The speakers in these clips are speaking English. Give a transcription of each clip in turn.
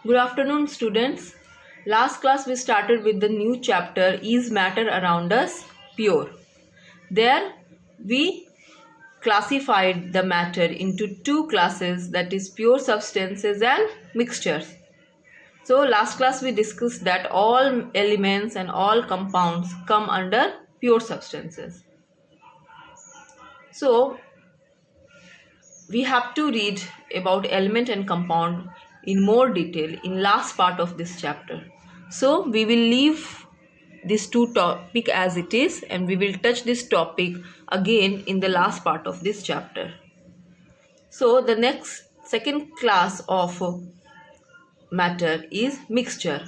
Good afternoon, students. Last class we started with the new chapter, Is Matter Around Us Pure? There we classified the matter into two classes, that is pure substances and mixtures. So last class we discussed that all elements and all compounds come under pure substances. So we have to read about element and compound in more detail in last part of this chapter. So we will leave this two topic as it is and we will touch this topic again in the last part of this chapter. So the next second class of matter is mixture.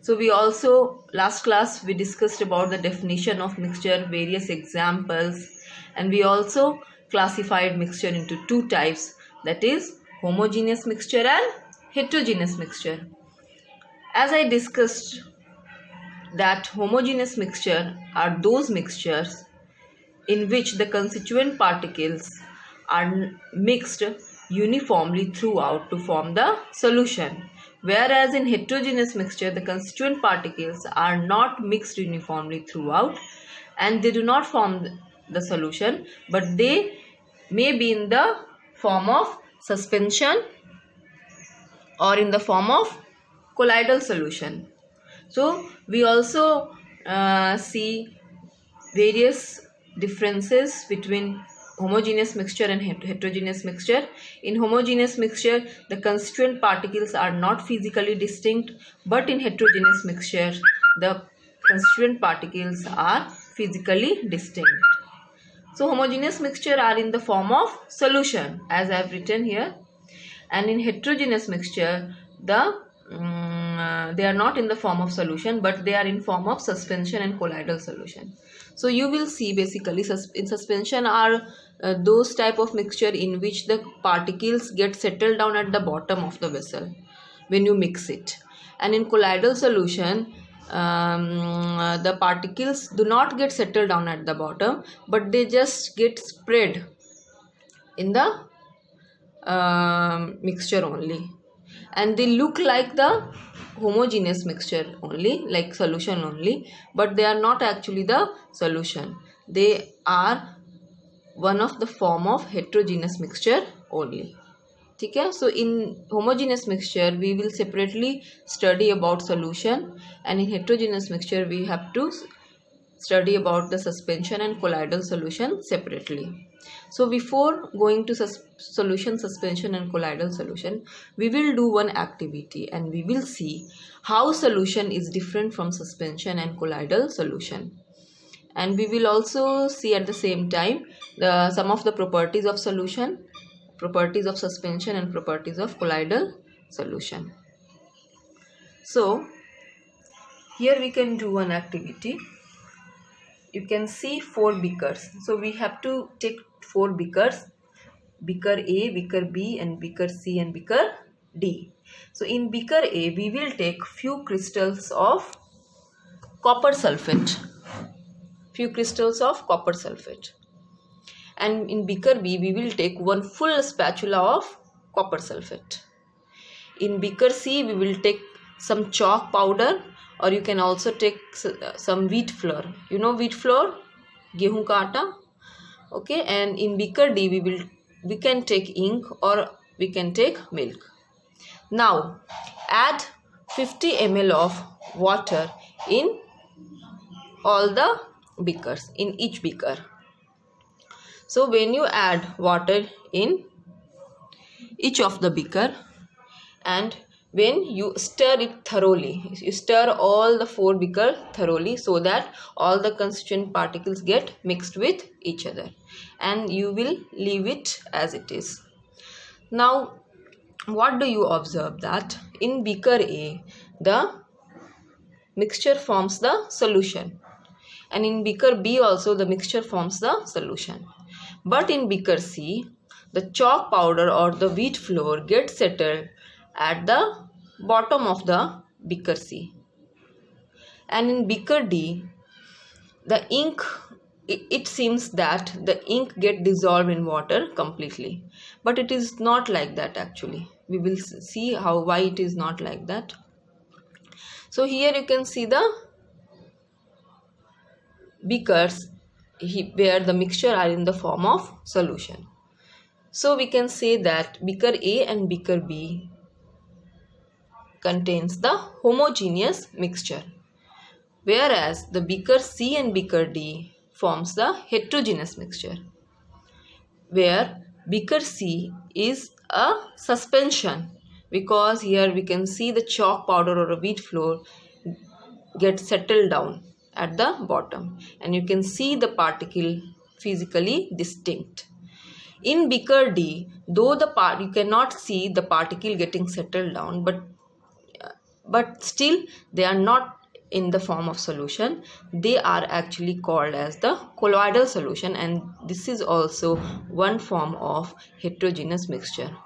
So we also last class we discussed about the definition of mixture, various examples, and we also classified mixture into two types, that is homogeneous mixture and heterogeneous mixture. As I discussed that homogeneous mixture are those mixtures in which the constituent particles are mixed uniformly throughout to form the solution, whereas in heterogeneous mixture the constituent particles are not mixed uniformly throughout and they do not form the solution, but they may be in the form of suspension or in the form of colloidal solution. So we also see various differences between homogeneous mixture and heterogeneous mixture. In homogeneous mixture the constituent particles are not physically distinct, but in heterogeneous mixture the constituent particles are physically distinct. So homogeneous mixture are in the form of solution as I have written here, and in heterogeneous mixture they are not in the form of solution but they are in form of suspension and colloidal solution. So you will see basically in suspension are those type of mixture in which the particles get settled down at the bottom of the vessel when you mix it, and in colloidal solution the particles do not get settled down at the bottom but they just get spread in the mixture only, and they look like the homogeneous mixture only, like solution only, but they are not actually the solution. They are one of the form of heterogeneous mixture only. Okay? So in homogeneous mixture we will separately study about solution, and in heterogeneous mixture we have to study about the suspension and colloidal solution separately. So before going to solution, suspension and colloidal solution, we will do one activity and we will see how solution is different from suspension and colloidal solution, and we will also see at the same time some of the properties of solution, properties of suspension and properties of colloidal solution. So here we can do one activity. You can see 4 beakers. So we have to take 4 beakers, beaker A, beaker B and beaker C and beaker D. So in beaker A we will take few crystals of copper sulfate, and in beaker B we will take one full spatula of copper sulfate. In beaker C we will take some chalk powder, or you can also take some wheat flour. You know wheat flour, गेहूं का आटा. Okay, and in beaker D we can take ink or we can take milk. Now add 50 ml of water in all the beakers, in each beaker. So when you add water in each of the beaker and when you stir it thoroughly, you stir all the 4 beakers thoroughly so that all the constituent particles get mixed with each other, and you will leave it as it is. Now what do you observe? That in beaker A the mixture forms the solution, and in beaker B also the mixture forms the solution, but in beaker C the chalk powder or the wheat flour gets settled at the bottom of the beaker C, and in beaker D the ink, it seems that the ink get dissolved in water completely, but it is not like that actually. we will see why it is not like that. So here you can see the beakers where the mixture are in the form of solution. So we can say that beaker A and beaker B contains the homogeneous mixture, whereas the beaker C and beaker D forms the heterogeneous mixture, where beaker C is a suspension, because here we can see the chalk powder or a wheat flour get settled down at the bottom, and you can see the particle physically distinct. In beaker D, though you cannot see the particle getting settled down, but still they are not in the form of solution. They are actually called as the colloidal solution, and this is also one form of heterogeneous mixture.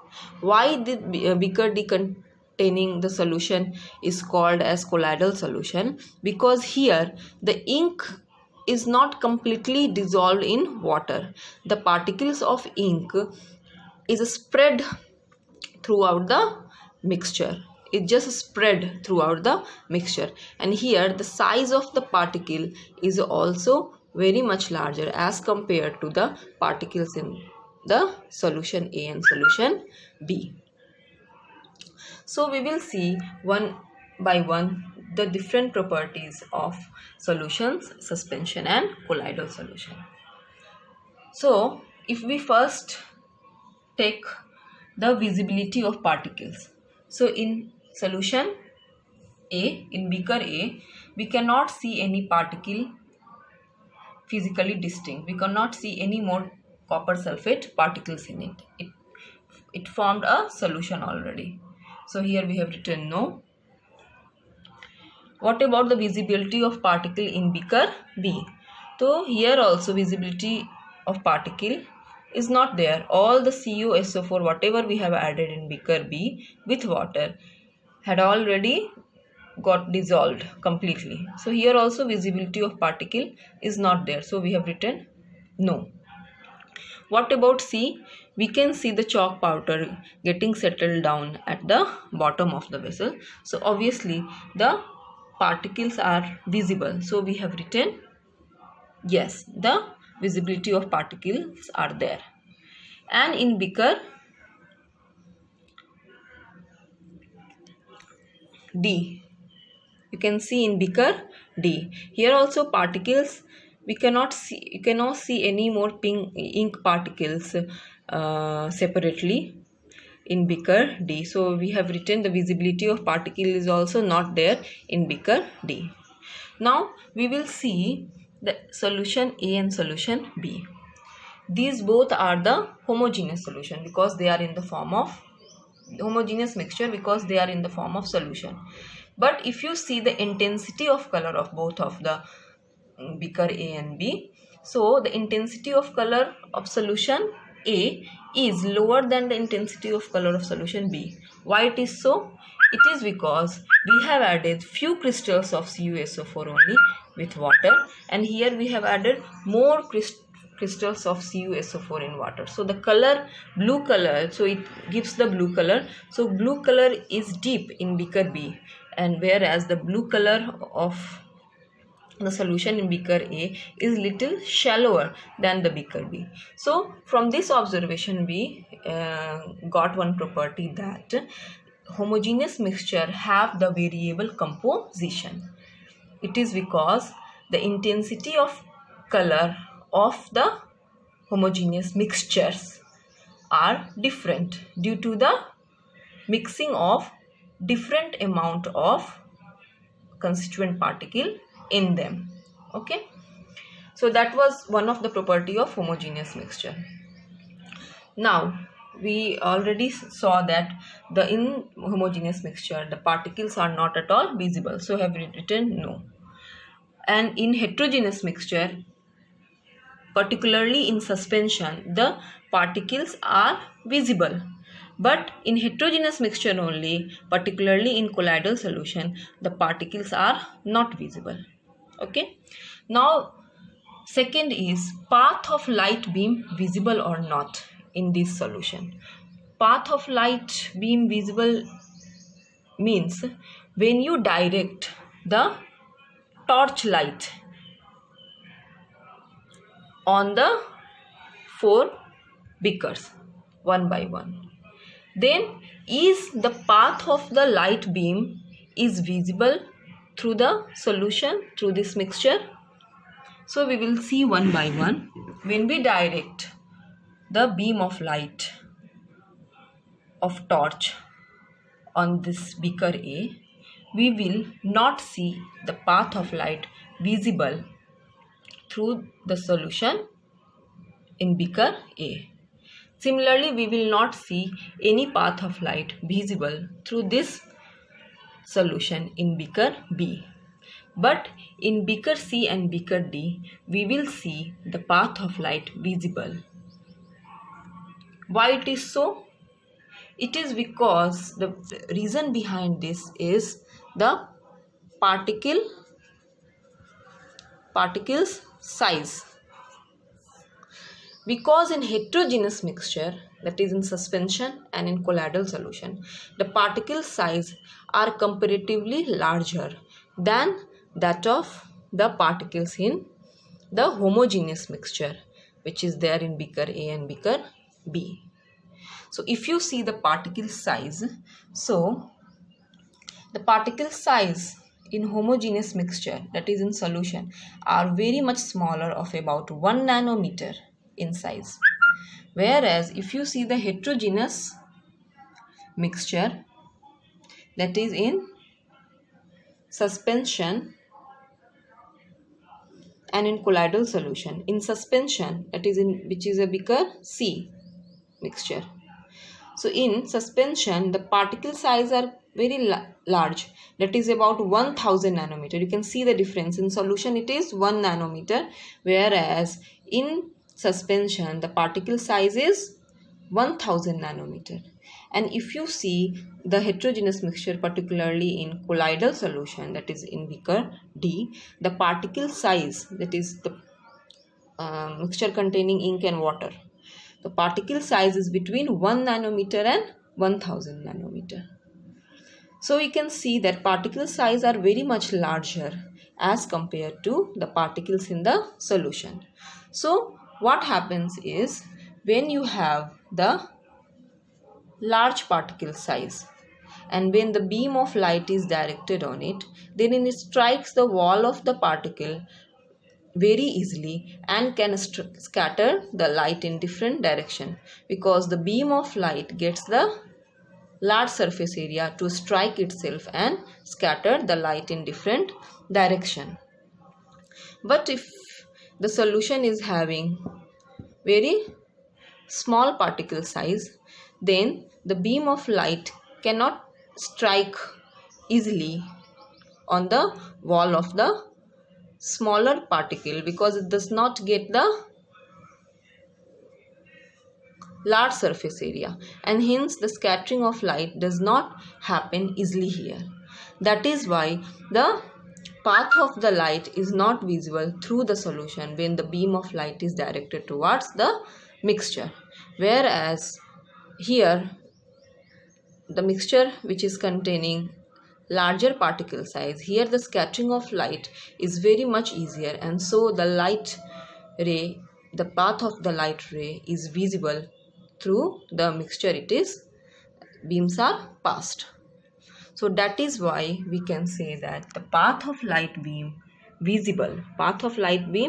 Why the beaker D containing the solution is called as colloidal solution? Because here the ink is not completely dissolved in water. The particles of ink is spread throughout the mixture. It just spread throughout the mixture, and here the size of the particle is also very much larger as compared to the particles in the solution A and solution B. So we will see one by one the different properties of solutions, suspension and colloidal solution. So if we first take the visibility of particles. So in solution A, in beaker A, we cannot see any particle physically distinct. We cannot see any more copper sulfate particles in it. It formed a solution already. So here we have written no. What about the visibility of particle in beaker B? So here also visibility of particle is not there. All the CuSO4 whatever we have added in beaker B with water had already got dissolved completely. So here also visibility of particle is not there. So we have written no. What about C? We can see the chalk powder getting settled down at the bottom of the vessel. So obviously the particles are visible. So we have written yes, the visibility of particles are there. And in beaker D, you can see in beaker D, here also particles we cannot see. You cannot see any more pink ink particles separately in beaker D. So we have written the visibility of particle is also not there in beaker D. Now we will see the solution A and solution B. These both are the homogeneous solution because they are in the form of homogeneous mixture, because they are in the form of solution. But if you see the intensity of color of both of the beaker A and B, so the intensity of color of solution A is lower than the intensity of color of solution B. Why it is so? It is because we have added few crystals of CuSO4 only with water, and here we have added more crystals of CuSO4 in water. So the color blue color, so it gives the blue color. So blue color is deep in beaker B, and whereas the blue color of the solution in beaker A is little shallower than the beaker B. So from this observation we got one property that homogeneous mixture have the variable composition. It is because the intensity of color of the homogeneous mixtures are different due to the mixing of different amount of constituent particle in them. Okay, so that was one of the property of homogeneous mixture. Now we already saw that in homogeneous mixture the particles are not at all visible, so have written no. And in heterogeneous mixture, particularly in suspension, the particles are visible. But in heterogeneous mixture only, particularly in colloidal solution, the particles are not visible. Okay. Now, second is path of light beam visible or not in this solution. path of light beam visible means when you direct the torch light on the 4 beakers one by one, then is the path of the light beam is visible through the solution, through this mixture. So we will see one by one. When we direct the beam of light of torch on this beaker A, we will not see the path of light visible through the solution in beaker A. Similarly, we will not see any path of light visible through this solution in beaker B. But in beaker C and beaker D, we will see the path of light visible. Why it is so? It is because the reason behind this is the particles size. Because in heterogeneous mixture, that is in suspension and in colloidal solution, the particle size are comparatively larger than that of the particles in the homogeneous mixture, which is there in beaker A and beaker B. So if you see the particle size, so the particle size in homogeneous mixture, that is in solution, are very much smaller, of about 1 nanometer in size. Whereas if you see the heterogeneous mixture, that is in suspension and in colloidal solution, in suspension, that is in which is a beaker C mixture. So in suspension, the particle size are very large, that is about 1000 nanometer. You can see the difference. In solution it is 1 nanometer, whereas in suspension the particle size is 1000 nanometer. And if you see the heterogeneous mixture, particularly in colloidal solution, that is in beaker D, the particle size, that is the mixture containing ink and water, the particle size is between 1 nanometer and 1000 nanometer. So we can see that particle size are very much larger as compared to the particles in the solution. So what happens is, when you have the large particle size and when the beam of light is directed on it, then it strikes the wall of the particle very easily and can scatter the light in different direction, because the beam of light gets the large surface area to strike itself and scatter the light in different direction. But if the solution is having very small particle size, then the beam of light cannot strike easily on the wall of the smaller particle, because it does not get the large surface area, and hence the scattering of light does not happen easily here. That is why the path of the light is not visible through the solution when the beam of light is directed towards the mixture. Whereas here the mixture which is containing larger particle size, here the scattering of light is very much easier, and so the light ray, the path of the light ray is visible through the mixture it is, beams are passed. So that is why we can say that the path of light beam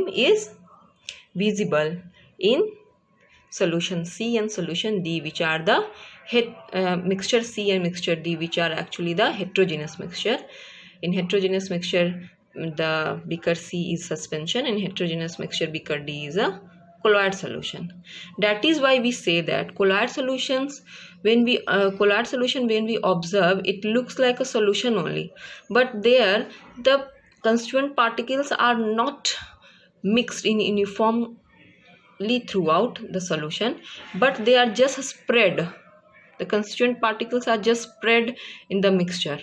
is visible in solution C and solution D, which are the mixture C and mixture D, which are actually the heterogeneous mixture. In heterogeneous mixture, the beaker C is suspension, and heterogeneous mixture beaker D is a colloid solution. That is why we say that colloid solution when we observe, it looks like a solution only, but there the constituent particles are not mixed in uniformly throughout the solution, but they are just spread. The constituent particles are just spread in the mixture,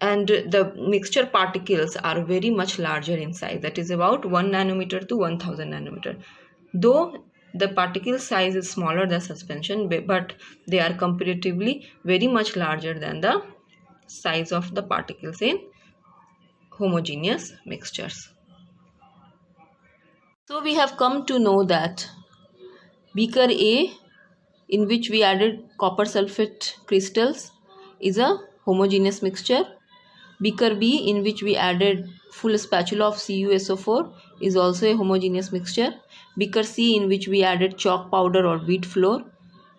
and the mixture particles are very much larger in size, that is about 1 nanometer to 1000 nanometer. Though the particle size is smaller than suspension, but they are comparatively very much larger than the size of the particles in homogeneous mixtures. So we have come to know that beaker A, in which we added copper sulfate crystals, is a homogeneous mixture. Beaker B, in which we added full spatula of CuSO4, is also a homogeneous mixture. Beaker C, in which we added chalk powder or wheat flour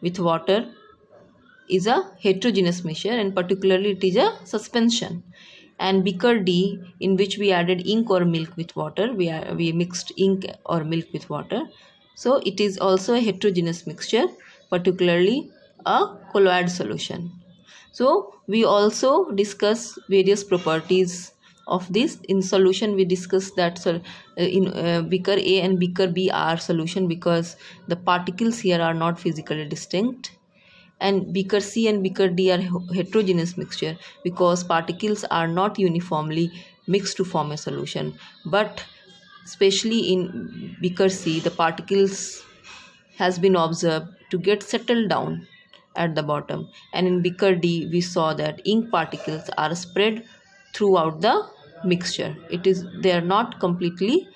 with water, is a heterogeneous mixture, and particularly it is a suspension. And beaker D, in which we added ink or milk with water, we mixed ink or milk with water, so it is also a heterogeneous mixture, particularly a colloid solution. So we also discuss various properties of this. In solution, we discuss that in beaker A and beaker B are solution because the particles here are not physically distinct, and beaker C and beaker D are heterogeneous mixture because particles are not uniformly mixed to form a solution. But especially in beaker C, the particles has been observed to get settled down at the bottom, and in beaker D we saw that ink particles are spread throughout the mixture. They are not completely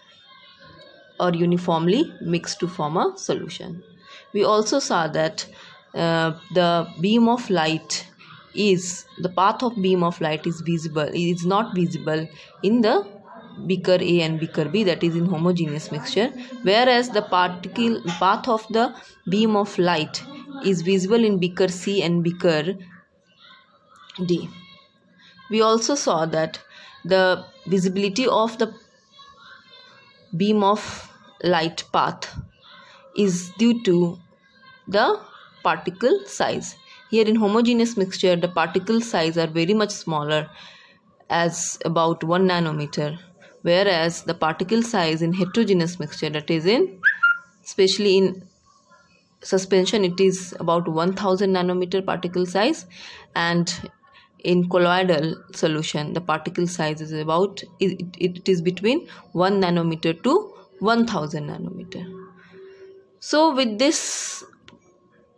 or uniformly mixed to form a solution. We also saw that the path of beam of light is visible. It is not visible in the beaker A and beaker B, that is in homogeneous mixture, whereas the path of the beam of light is visible in beaker C and beaker D. We also saw that the visibility of the beam of light path is due to the particle size. Here in homogeneous mixture, the particle size are very much smaller, as about 1 nanometer, whereas the particle size in heterogeneous mixture, that is especially in suspension, it is about 1000 nanometer particle size, and in colloidal solution the particle size is it is between 1 nanometer to 1000 nanometer. So with this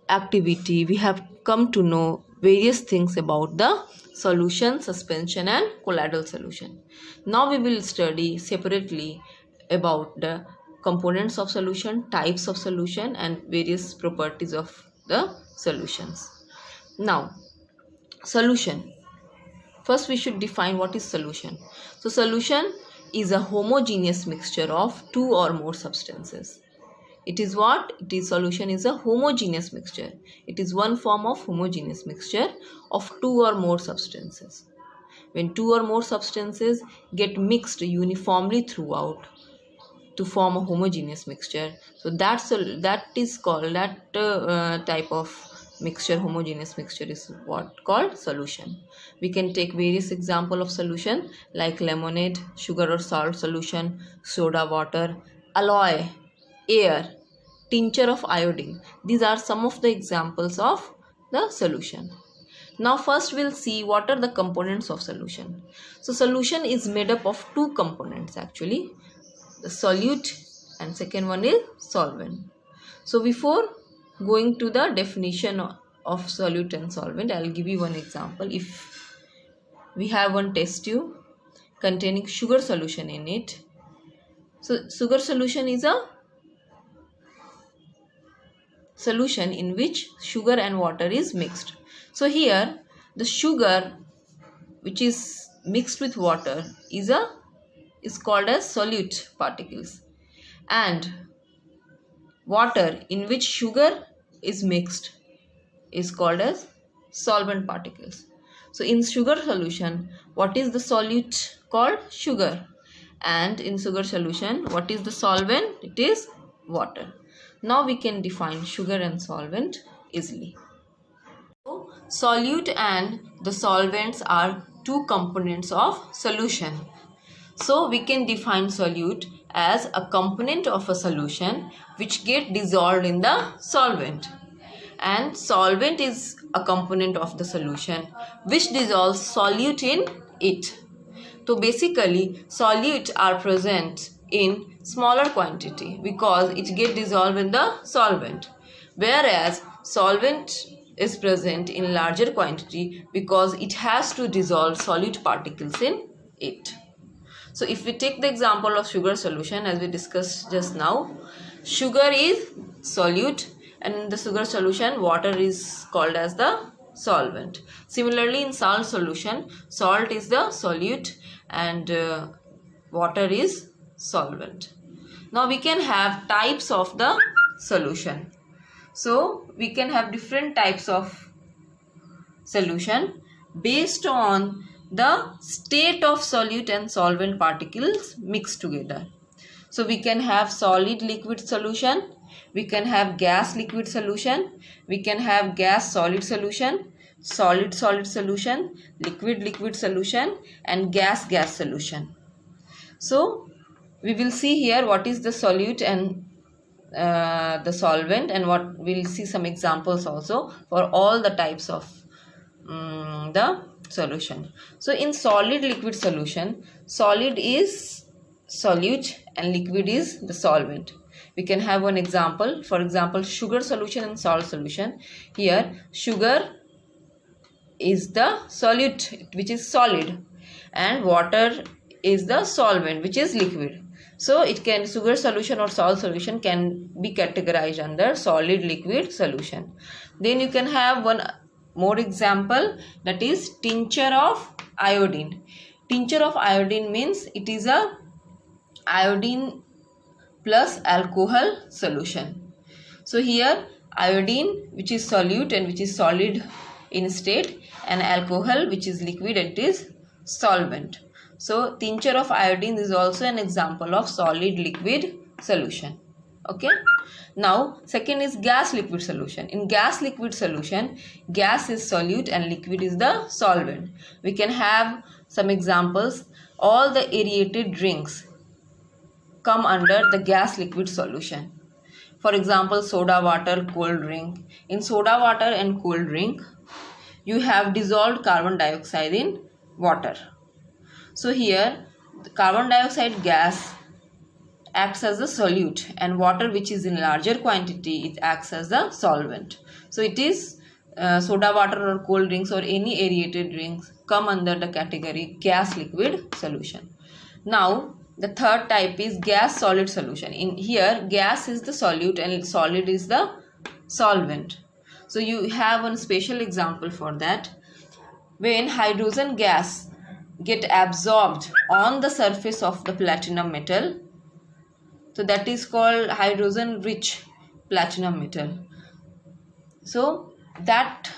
activity we have come to know various things about the solution, suspension and colloidal solution. Now we will study separately about the components of solution, types of solution and various properties of the solutions. Now, solution. First we should define what is solution. So solution is a homogeneous mixture of two or more substances. It is what? Solution is a homogeneous mixture. It is one form of homogeneous mixture of two or more substances. When two or more substances get mixed uniformly throughout to form a homogeneous mixture, so that type of mixture, homogeneous mixture, is what called solution. We can take various examples of solution like lemonade, sugar or salt solution, soda water, alloy, air, tincture of iodine. These are some of the examples of the solution. Now first we'll see what are the components of solution. So solution is made up of two components actually, the solute and second one is solvent. So before going to the definition of solute and solvent, I'll give you one example. If we have one test tube containing sugar solution in it, so sugar solution is a solution in which sugar and water is mixed. So here the sugar which is mixed with water is called as solute particles, and water in which sugar is mixed is called as solvent particles. So in sugar solution, what is the solute called? Sugar. And in sugar solution, what is the solvent? It is water. Now we can define sugar and solvent easily. So solute and the solvents are two components of solution. So we can define solute as a component of a solution which get dissolved in the solvent, and solvent is a component of the solution which dissolves solute in it. So basically solute are present in smaller quantity because it get dissolved in the solvent, whereas solvent is present in larger quantity because it has to dissolve solute particles in it. So if we take the example of sugar solution, as we discussed just now, sugar is solute and in the sugar solution water is called as the solvent. Similarly, in salt solution, salt is the solute and water is solvent. Now we can have types of the solution. So we can have different types of solution based on the state of solute and solvent particles mixed together. So we can have solid liquid solution, we can have gas liquid solution, we can have gas solid solution, solid solid solution, liquid liquid solution, and gas gas solution. So we will see here what is the solute and the solvent, and what we'll see some examples also for all the types of the solution. So in solid liquid solution, solid is solute and liquid is the solvent. We can have one example, for example sugar solution and salt solution. Here sugar is the solute which is solid and water is the solvent which is liquid. So it can, sugar solution or salt solution can be categorized under solid liquid solution. Then you can have one more example, that is tincture of iodine. Tincture of iodine means it is a iodine plus alcohol solution. So here iodine which is solute and which is solid in state, and alcohol which is liquid and it is solvent. So tincture of iodine is also an example of solid liquid solution. Okay. Now second is gas liquid solution. In gas liquid solution, gas is solute and liquid is the solvent. We can have some examples. All the aerated drinks come under the gas liquid solution. For example, soda water, cold drink. In soda water and cold drink, you have dissolved carbon dioxide in water. So here the carbon dioxide gas acts as a solute and water which is in larger quantity, it acts as a solvent. So it is soda water or cold drinks or any aerated drinks come under the category gas liquid solution. Now the third type is gas solid solution. In here gas is the solute and solid is the solvent. So you have one special example for that. When hydrogen gas get absorbed on the surface of the platinum metal, so that is called hydrogen rich platinum metal. So that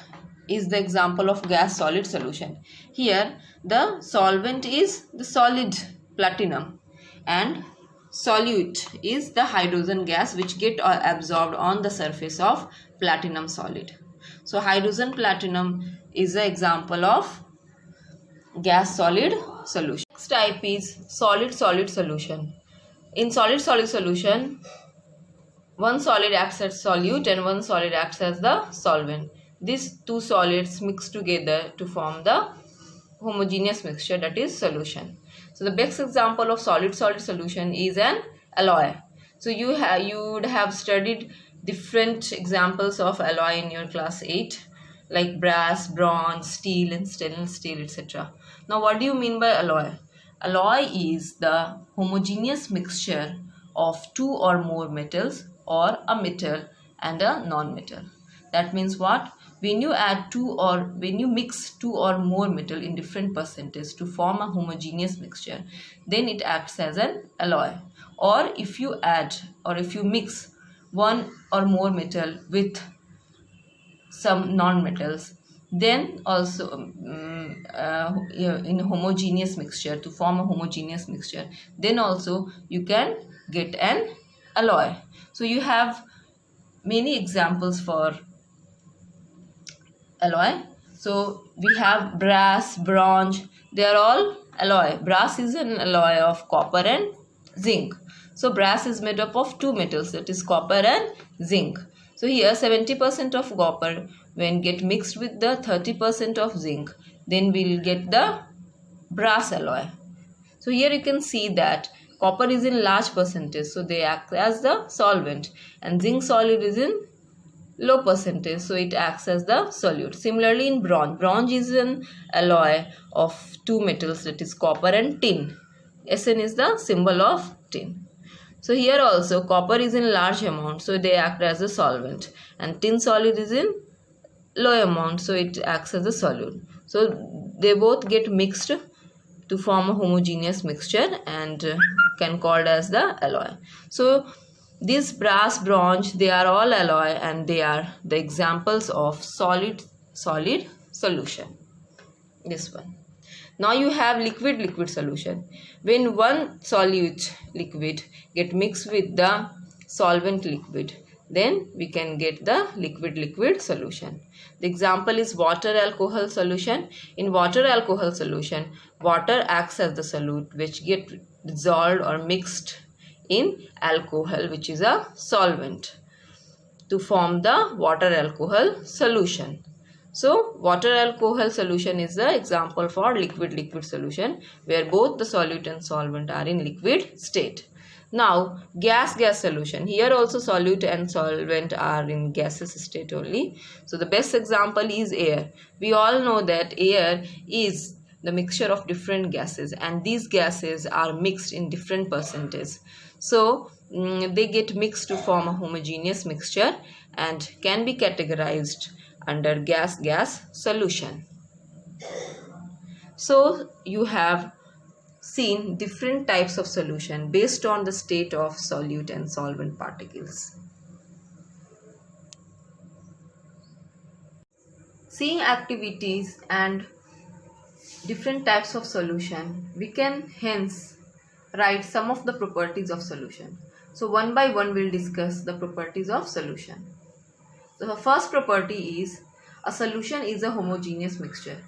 is the example of gas solid solution. Here the solvent is the solid platinum and solute is the hydrogen gas which get absorbed on the surface of platinum solid. So hydrogen platinum is the example of gas solid solution. Next type is solid solid solution. In solid solid solution, one solid acts as solute and one solid acts as the solvent. These two solids mix together to form the homogeneous mixture, that is solution. So the best example of solid solid solution is an alloy. So you would have studied different examples of alloy in your class 8, like brass, bronze, steel and stainless steel, etc. Now what do you mean by alloy? Alloy is the homogeneous mixture of two or more metals or a metal and a non-metal. That means what? When you mix two or more metal in different percentages to form a homogeneous mixture, then it acts as an alloy. Or if you add or if you mix one or more metal with some non-metals, then also in homogeneous mixture, to form a homogeneous mixture, then also you can get an alloy. So you have many examples for alloy. So we have brass, bronze, they are all alloy. Brass is an alloy of copper and zinc. So brass is made up of two metals, that is copper and zinc. So here 70% of copper when get mixed with the 30% of zinc, then we will get the brass alloy. So here you can see that copper is in large percentage, so they act as the solvent, and zinc solid is in low percentage, so it acts as the solute. Similarly, in bronze is an alloy of two metals, that is copper and tin. Sn is the symbol of tin. So here also copper is in large amount, so they act as a solvent, and tin solid is in low amount, so it acts as a solute. So they both get mixed to form a homogeneous mixture and can called as the alloy. So these brass, bronze, they are all alloy, and they are the examples of solid solution. This one. Now you have liquid solution. When one solute liquid get mixed with the solvent liquid, then we can get the liquid solution. The example is water alcohol solution. In water alcohol solution, water acts as the solute which get dissolved or mixed in alcohol, which is a solvent, to form the water alcohol solution. So water alcohol solution is the example for liquid solution, where both the solute and solvent are in liquid state. Now gas solution. Here also solute and solvent are in gaseous state only. So the best example is air. We all know that air is the mixture of different gases, and these gases are mixed in different percentages. So they get mixed to form a homogeneous mixture and can be categorized under gas solution. So you have seen different types of solution based on the state of solute and solvent particles. Seeing activities and different types of solution, we can hence write some of the properties of solution. So one by one we'll discuss the properties of solution. So the first property is a solution is a homogeneous mixture.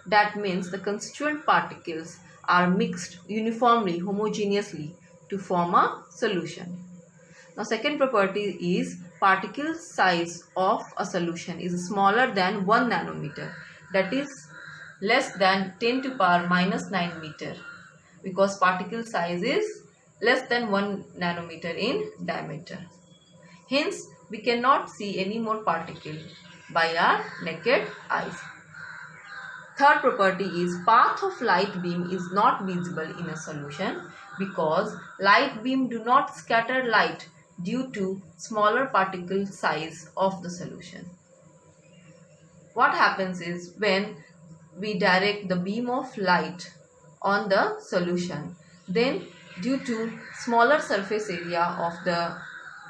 That means the constituent particles are mixed uniformly, homogeneously to form a solution. Now second property is particle size of a solution is smaller than 1 nanometer, that is less than 10 to power minus 9 meter, because particle size is less than 1 nanometer in diameter. Hence we cannot see any more particle by our naked eyes. Third property is path of light beam is not visible in a solution because light beam do not scatter light due to smaller particle size of the solution. What happens is when we direct the beam of light on the solution, then due to smaller surface area of the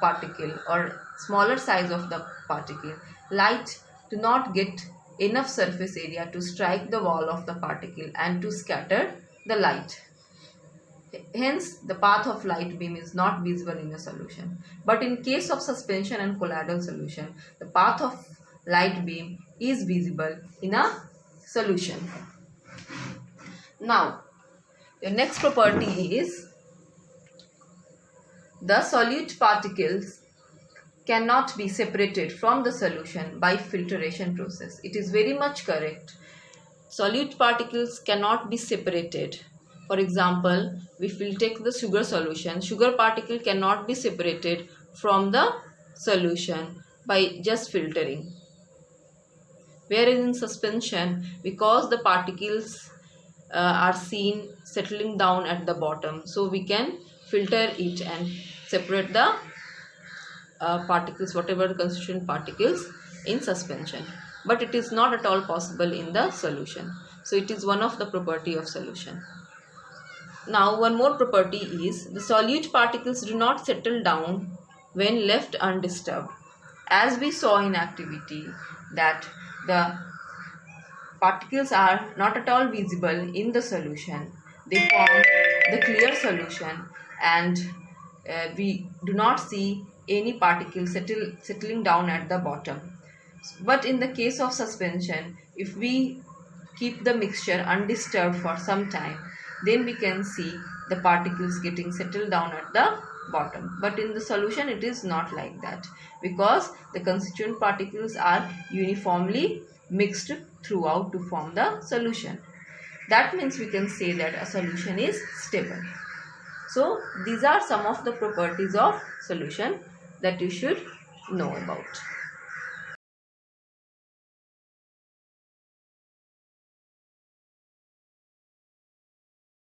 particle or smaller size of the particle, light do not get enough surface area to strike the wall of the particle and to scatter the light. Hence, the path of light beam is not visible in a solution. But in case of suspension and colloidal solution, the path of light beam is visible in a solution. Now, the next property is the solute particles cannot be separated from the solution by filtration process. It is very much correct. Solute particles cannot be separated. For example, if we take the sugar solution, sugar particle cannot be separated from the solution by just filtering. Whereas in suspension, because the particles are seen settling down at the bottom, so we can filter it and separate the particles, whatever the constituent particles in suspension. But it is not at all possible in the solution. So it is one of the property of solution. Now one more property is the solute particles do not settle down when left undisturbed. As we saw in activity that the particles are not at all visible in the solution. They form the clear solution and we do not see any particles settling down at the bottom. But in the case of suspension, if we keep the mixture undisturbed for some time, then we can see the particles getting settled down at the bottom. But in the solution it is not like that, because the constituent particles are uniformly mixed throughout to form the solution. That means we can say that a solution is stable. So these are some of the properties of solution that you should know about.